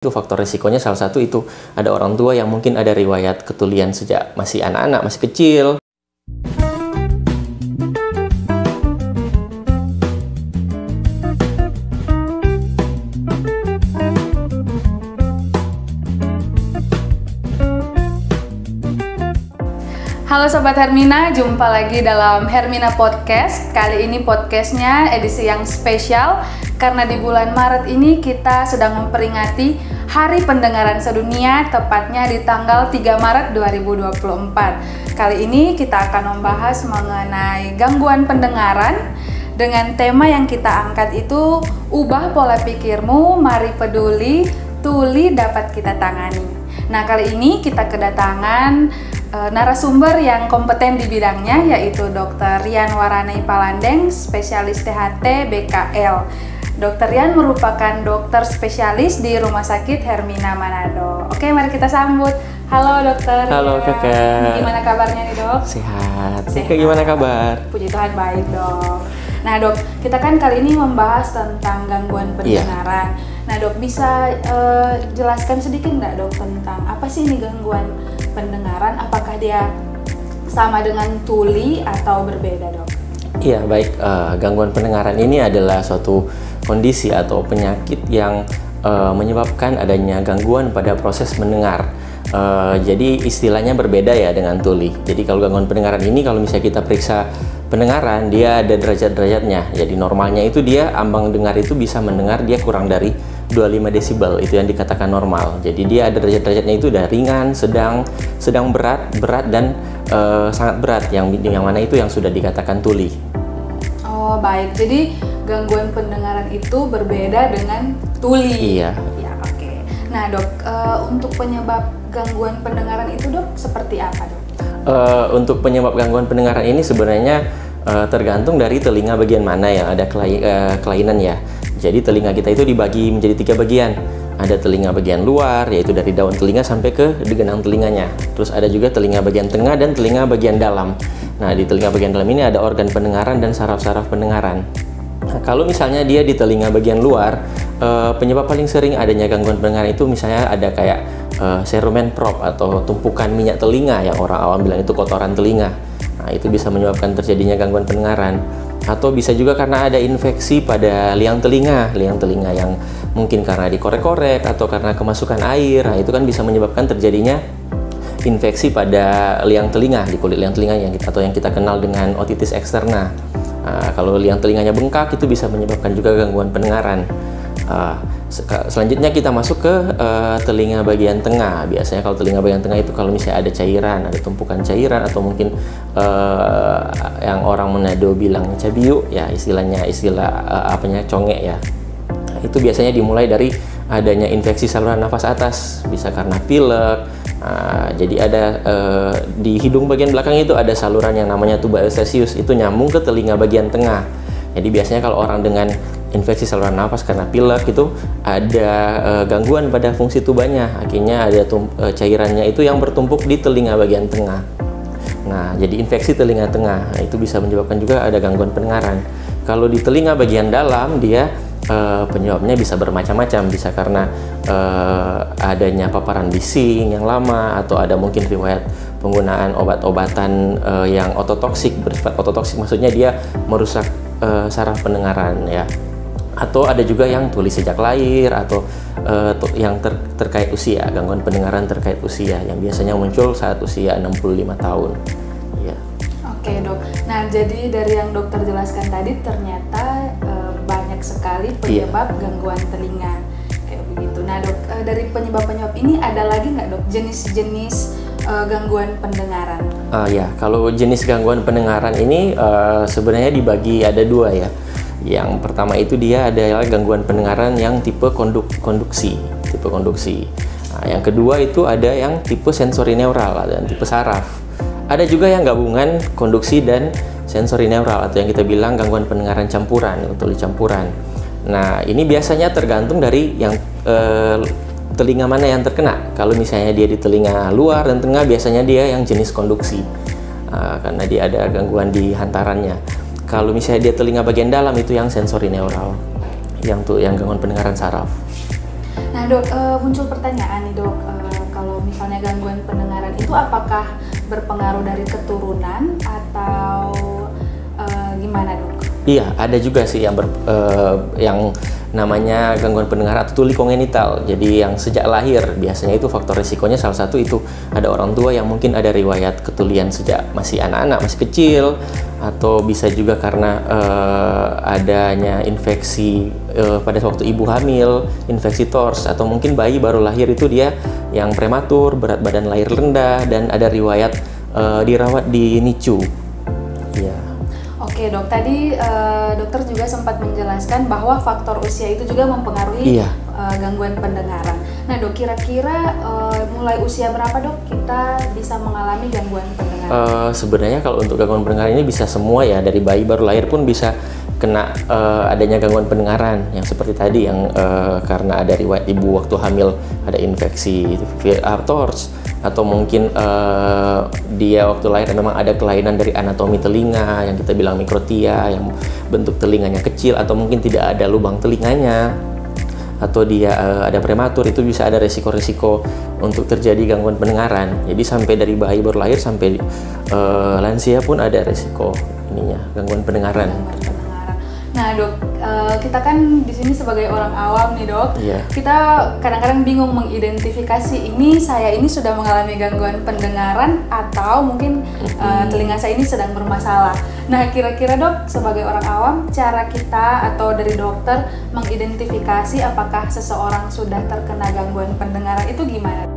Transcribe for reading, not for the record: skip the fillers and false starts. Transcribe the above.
Itu faktor risikonya salah satu itu ada orang tua yang mungkin ada riwayat ketulian sejak masih anak-anak, masih kecil. Halo Sobat Hermina, jumpa lagi dalam Hermina Podcast. Kali ini podcastnya edisi yang spesial karena di bulan Maret ini kita sedang memperingati Hari Pendengaran Sedunia, tepatnya di tanggal 3 Maret 2024. Kali ini kita akan membahas mengenai gangguan pendengaran dengan tema yang kita angkat itu ubah pola pikirmu, mari peduli, tuli dapat kita tangani. Nah, kali ini kita kedatangan narasumber yang kompeten di bidangnya, yaitu Dr. Rian Waranei Palandeng, spesialis THT BKL. Dr. Rian merupakan dokter spesialis di Rumah Sakit Hermina Manado. Oke, mari kita sambut. Halo Dokter. Halo Kakak. Gimana kabarnya nih Dok? Sehat. Kakak gimana kabar? Puji Tuhan baik Dok. Nah Dok, kita kan kali ini membahas tentang gangguan pendengaran. Nah Dok, bisa jelaskan sedikit nggak Dok tentang apa sih ini gangguan pendengaran? Apakah dia sama dengan tuli atau berbeda Dok? Iya baik, gangguan pendengaran ini adalah suatu kondisi atau penyakit yang menyebabkan adanya gangguan pada proses mendengar. Jadi istilahnya berbeda ya dengan tuli. Jadi kalau gangguan pendengaran ini, kalau misalnya kita periksa pendengaran, dia ada derajat-derajatnya. Jadi normalnya itu dia ambang dengar itu bisa mendengar dia kurang dari 25 desibel, itu yang dikatakan normal. Jadi dia ada derajat-derajatnya itu dari ringan, sedang berat, dan sangat berat, yang mana itu yang sudah dikatakan tuli. Oh baik, jadi gangguan pendengaran itu berbeda dengan tuli. Iya. Ya, oke. Nah Dok, untuk penyebab gangguan pendengaran itu Dok seperti apa Dok? Untuk penyebab gangguan pendengaran ini sebenarnya tergantung dari telinga bagian mana yang ada kelainan ya. Jadi telinga kita itu dibagi menjadi 3 bagian. Ada telinga bagian luar, yaitu dari daun telinga sampai ke genang telinganya. Terus ada juga telinga bagian tengah dan telinga bagian dalam. Nah, di telinga bagian dalam ini ada organ pendengaran dan saraf-saraf pendengaran. Nah, kalau misalnya dia di telinga bagian luar, penyebab paling sering adanya gangguan pendengaran itu misalnya ada kayak cerumen probe atau tumpukan minyak telinga yang orang awam bilang itu kotoran telinga. Nah, itu bisa menyebabkan terjadinya gangguan pendengaran. Atau bisa juga karena ada infeksi pada liang telinga yang mungkin karena dikorek-korek atau karena kemasukan air. Nah, itu kan bisa menyebabkan terjadinya infeksi pada liang telinga, di kulit liang telinga atau yang kita kenal dengan otitis eksterna. Nah, kalau liang telinganya bengkak itu bisa menyebabkan juga gangguan pendengaran. Selanjutnya kita masuk ke telinga bagian tengah. Biasanya kalau telinga bagian tengah itu kalau misalnya ada cairan, ada tumpukan cairan, atau mungkin yang orang Manado bilang cabiu ya, istilah congek ya. Nah, itu biasanya dimulai dari adanya infeksi saluran nafas atas, bisa karena pilek. Jadi ada di hidung bagian belakang itu ada saluran yang namanya tuba eustachius, itu nyambung ke telinga bagian tengah. Jadi biasanya kalau orang dengan infeksi saluran nafas karena pilek itu ada gangguan pada fungsi tubanya, akhirnya ada cairannya itu yang bertumpuk di telinga bagian tengah. Nah, jadi infeksi telinga tengah itu bisa menyebabkan juga ada gangguan pendengaran. Kalau di telinga bagian dalam dia penyebabnya bisa bermacam-macam, bisa karena adanya paparan bising yang lama, atau ada mungkin riwayat penggunaan obat-obatan yang ototoksik, bersifat ototoksik maksudnya dia merusak saraf pendengaran ya. Atau ada juga yang tuli sejak lahir, atau yang terkait usia, gangguan pendengaran terkait usia yang biasanya muncul saat usia 65 tahun. Ya. Oke Dok, nah jadi dari yang dokter jelaskan tadi ternyata banyak sekali penyebab gangguan telinga kayak begitu. Nah Dok, dari penyebab-penyebab ini ada lagi nggak Dok jenis-jenis gangguan pendengaran? Ya, kalau jenis gangguan pendengaran ini sebenarnya dibagi ada 2 ya. Yang pertama itu dia adalah gangguan pendengaran yang tipe konduksi. Nah, yang kedua itu ada yang tipe sensorineural dan tipe saraf. Ada juga yang gabungan konduksi dan sensorineural atau yang kita bilang gangguan pendengaran campuran, tuli campuran. Nah, ini biasanya tergantung dari yang telinga mana yang terkena. Kalau misalnya dia di telinga luar dan tengah, biasanya dia yang jenis konduksi karena dia ada gangguan di hantarannya. Kalau misalnya dia telinga bagian dalam itu yang sensorineural, yang gangguan pendengaran saraf. Nah dok, muncul pertanyaan nih dok, kalau misalnya gangguan pendengaran itu apakah berpengaruh dari keturunan atau gimana dok? Iya, ada juga sih yang namanya gangguan pendengaran atau tuli kongenital. Jadi yang sejak lahir, biasanya itu faktor risikonya salah satu itu ada orang tua yang mungkin ada riwayat ketulian sejak masih anak-anak, masih kecil, atau bisa juga karena adanya infeksi pada waktu ibu hamil, infeksi TORS, atau mungkin bayi baru lahir itu dia yang prematur, berat badan lahir rendah, dan ada riwayat dirawat di NICU. Ya. Oke dok, tadi dokter juga sempat menjelaskan bahwa faktor usia itu juga mempengaruhi gangguan pendengaran. Nah dok, kira-kira mulai usia berapa dok kita bisa mengalami gangguan pendengaran? Sebenarnya kalau untuk gangguan pendengaran ini bisa semua ya, dari bayi baru lahir pun bisa kena adanya gangguan pendengaran yang seperti tadi yang karena ada riwayat ibu waktu hamil ada infeksi TORS, atau mungkin dia waktu lahir memang ada kelainan dari anatomi telinga yang kita bilang mikrotia, yang bentuk telinganya kecil atau mungkin tidak ada lubang telinganya, atau dia ada prematur, itu bisa ada resiko-resiko untuk terjadi gangguan pendengaran. Jadi sampai dari bayi baru lahir sampai lansia pun ada resiko ininya gangguan pendengaran. Nah dok, kita kan di sini sebagai orang awam nih dok, Iya. kita kadang-kadang bingung mengidentifikasi saya ini sudah mengalami gangguan pendengaran atau mungkin telinga saya ini sedang bermasalah. Nah kira-kira dok, sebagai orang awam, cara kita atau dari dokter mengidentifikasi apakah seseorang sudah terkena gangguan pendengaran itu gimana?